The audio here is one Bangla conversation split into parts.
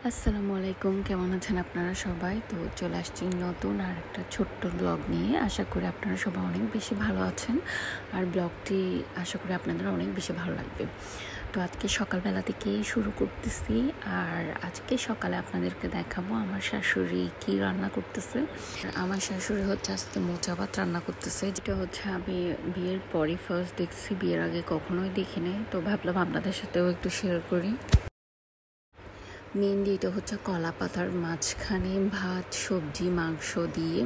আসসালামু আলাইকুম, কেমন আছেন আপনারা সবাই? তো চলে আসছি নতুন আর একটা ছোট্ট ব্লগ নিয়ে। আশা করি আপনারা সবাই অনেক বেশি ভালো আছেন আর ব্লগটি আশা করি আপনাদের অনেক বেশি ভালো লাগবে। তো আজকে সকালবেলা থেকেই শুরু করতেছি আর আজকে সকালে আপনাদেরকে দেখাবো আমার শাশুড়ি কি রান্না করতেছে। আমার শাশুড়ি হচ্ছে আজকে মোচা ভাত রান্না করতেছে, যেটা হচ্ছে আমি বিয়ের পরই ফার্স্ট দেখছি, বিয়ের আগে কখনোই দেখিনি। তো ভাবলাম আপনাদের সাথেও একটু শেয়ার করি। মেনলি এটা হচ্ছে কলা পাতার মাঝখানে ভাত, সবজি, মাংস দিয়ে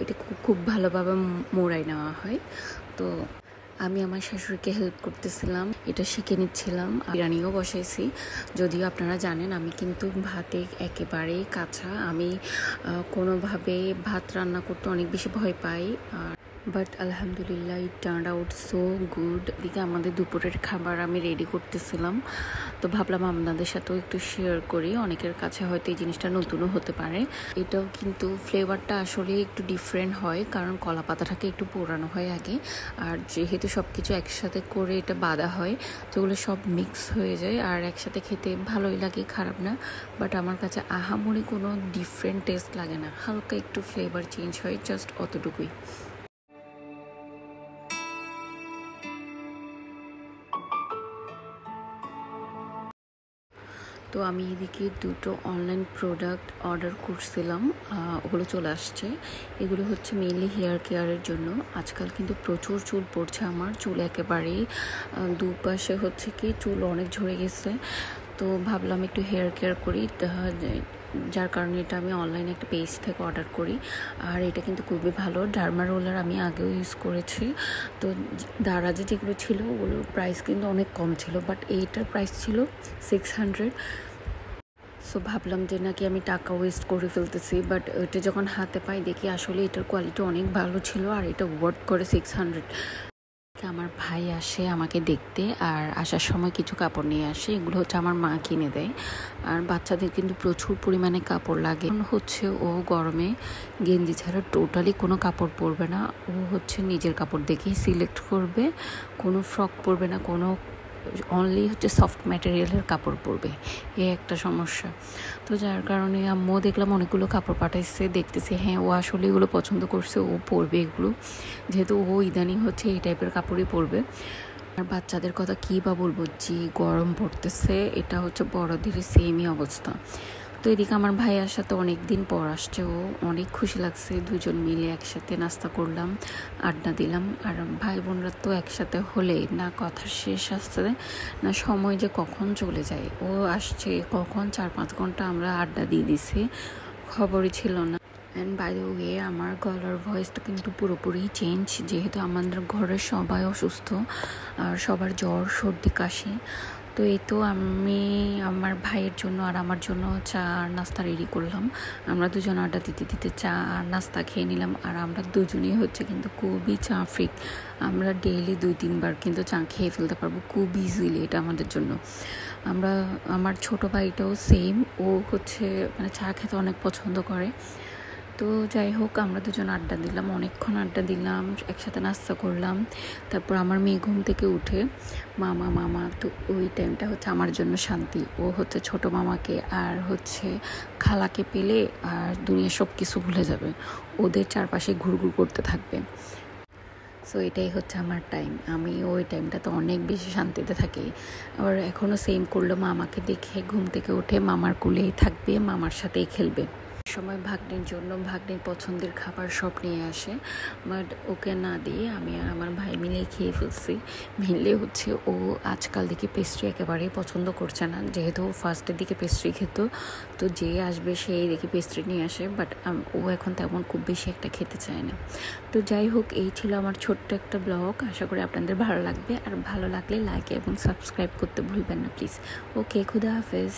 এটা খুব ভালোভাবে মোড়াই নেওয়া হয়। তো আমি আমার শাশুড়িকে হেল্প করতেছিলাম, এটা শিখে নিচ্ছিলাম। বিরিয়ানিও বসাইছি, যদিও আপনারা জানেন আমি কিন্তু ভাতে একেবারেই কাঁচা। আমি কোনোভাবে ভাত রান্না করতে অনেক বেশি ভয় পাই। বাট আলহামদুলিল্লাহ it turn out so good. এদিকে আমাদের দুপুরের খাবার আমি রেডি করতেছিলাম, তো ভাবলাম আপনাদের সাথেও একটু শেয়ার করি। অনেকের কাছে হয়তো এই জিনিসটা নতুনও হতে পারে। এটাও কিন্তু ফ্লেভারটা আসলে একটু ডিফারেন্ট হয়, কারণ কলা পাতাটাকে একটু পোড়ানো হয় আগে, আর যেহেতু সব কিছু একসাথে করে এটা বাঁধা হয়, তো ওগুলো সব মিক্স হয়ে যায় আর একসাথে খেতে ভালোই লাগে, খারাপ না। বাট আমার কাছে আহামরি কোনো ডিফারেন্ট টেস্ট লাগে না, হালকা একটু ফ্লেভার চেঞ্জ হয়, জাস্ট অতটুকুই। তো আমি এদিকে দুটো অনলাইন প্রোডাক্ট অর্ডার করছিলাম, ওগুলো চলে আসছে। এগুলো হচ্ছে মেইনলি হেয়ার কেয়ারের জন্য। আজকাল কিন্তু প্রচুর চুল পড়ছে, আমার চুল একেবারেই দুপাশে হচ্ছে কি চুল অনেক ঝরে গেছে। তো ভাবলাম একটু হেয়ার কেয়ার করি, যার কারণে এটা আমি অনলাইনে একটা পেজ থেকে অর্ডার করি। আর এটা কিন্তু খুবই ভালো। ডার্মা রোলার আমি আগেও ইউজ করেছি। তো দারাজে যেগুলো ছিল ওগুলোর প্রাইস কিন্তু অনেক কম ছিল, বাট এইটার প্রাইস ছিল 600। সো ভাবলাম যে নাকি আমি টাকা ওয়েস্ট করে ফেলতেছি, বাট এটা যখন হাতে পাই দেখি আসলে এটার কোয়ালিটি অনেক ভালো ছিল আর এটা ওয়ার্থ করে 600। আমার ভাই আসে আমাকে দেখতে, আর আসার সময় কিছু কাপড় নিয়ে আসে, এগুলো হচ্ছে আমার মা কিনে দেয়। আর বাচ্চাদের কিন্তু প্রচুর পরিমাণে কাপড় লাগে। হচ্ছে ও গরমে গেঞ্জি ছাড়া টোটালি কোনো কাপড় পরবে না, ও হচ্ছে নিজের কাপড় দেখেই সিলেক্ট করবে, কোনো ফ্রক পরবে না, কোনো অনলি হচ্ছে সফট ম্যাটেরিয়ালের কাপড় পরবে। এই একটা সমস্যা। তো যার কারণে আম্মু দেখলাম অনেকগুলো কাপড় পাঠাইছে, দেখতেছি হ্যাঁ ও আসলে এগুলো পছন্দ করছে, ও পরবে এগুলো, যেহেতু ও ইদানিং হচ্ছে এই টাইপের কাপড়ই পরবে। আর বাচ্চাদের কথা কী বা বলবো, যে গরম পড়তেছে, এটা হচ্ছে বড়দেরই সেমই অবস্থা। তো এদিকে আমার ভাইয়ার সাথে অনেক দিন পর আসছে, ও অনেক খুশি লাগছে। দুজন মিলে একসাথে নাস্তা করলাম, আড্ডা দিলাম। আর ভাই বোনরা তো একসাথে হলে না কথা শেষ আসছে, না সময় যে কখন চলে যায়। ও আসছে কখন 4-5 ঘন্টা আমরা আড্ডা দিয়ে দিছি, খবরই ছিল না। অ্যান্ড বাই দ্য ওয়ে আমার গলার ভয়েসটা কিন্তু পুরোপুরি চেঞ্জ, যেহেতু আমাদের ঘরের সবাই অসুস্থ আর সবার জ্বর, সর্দি, কাশি। তো এই তো আমি আমার ভাইয়ের জন্য আর আমার জন্য চা আর নাস্তা রেডি করলাম। আমরা দুজন আড্ডা দিতে দিতে চা আর নাস্তা খেয়ে নিলাম। আর আমরা দুজনেই হচ্ছে কিন্তু খুবই চা ফ্রিক, আমরা ডেইলি 2-3 বার কিন্তু চা খেয়ে ফেলতে পারবো খুব ইজিলি, এটা আমাদের জন্য। আমার ছোটো ভাইটাও সেম, ও হচ্ছে মানে চা খেতে অনেক পছন্দ করে। তো যাই হোক, আমরা দুজন আড্ডা দিলাম, অনেকক্ষণ আড্ডা দিলাম, একসাথে নাস্তা করলাম। তারপর আমার মেয়ে ঘুম থেকে উঠে মামা মামা, তো ওই টাইমটা হচ্ছে আমার জন্য শান্তি। ও হচ্ছে ছোট মামাকে আর হচ্ছে খালাকে পেলে আর দুনিয়া সব কিছু ভুলে যাবে, ওদের চারপাশে ঘুরঘুর করতে থাকবে। সো এটাই হচ্ছে আমার টাইম, আমি ওই টাইমটাতে অনেক বেশি শান্তিতে থাকি। আবার এখনও সেম করলো, মামাকে দেখে ঘুম থেকে উঠে মামার কোলেই থাকবে, মামার সাথেই খেলবে। সময় ভাগ্নির জন্য ভাগ্নির পছন্দের খাবার সব নিয়ে আসে, বাট ওকে না দিয়ে আমি আর আমার ভাই মিলে খেয়ে ফেলছি। মেনলি হচ্ছে ও আজকাল দিকে পেস্ট্রি একেবারেই পছন্দ করছে না, যেহেতু ও ফার্স্টের দিকে পেস্ট্রি খেত, তো যে আসবে সেই দেখি পেস্ট্রি নিয়ে আসে, বাট ও এখন তেমন খুব বেশি একটা খেতে চায় না। তো যাই হোক, এই ছিল আমার ছোট্ট একটা ব্লগ। আশা করি আপনাদের ভালো লাগবে, আর ভালো লাগলে লাইক এবং সাবস্ক্রাইব করতে ভুলবেন না প্লিজ। ওকে, খুদা হাফেজ।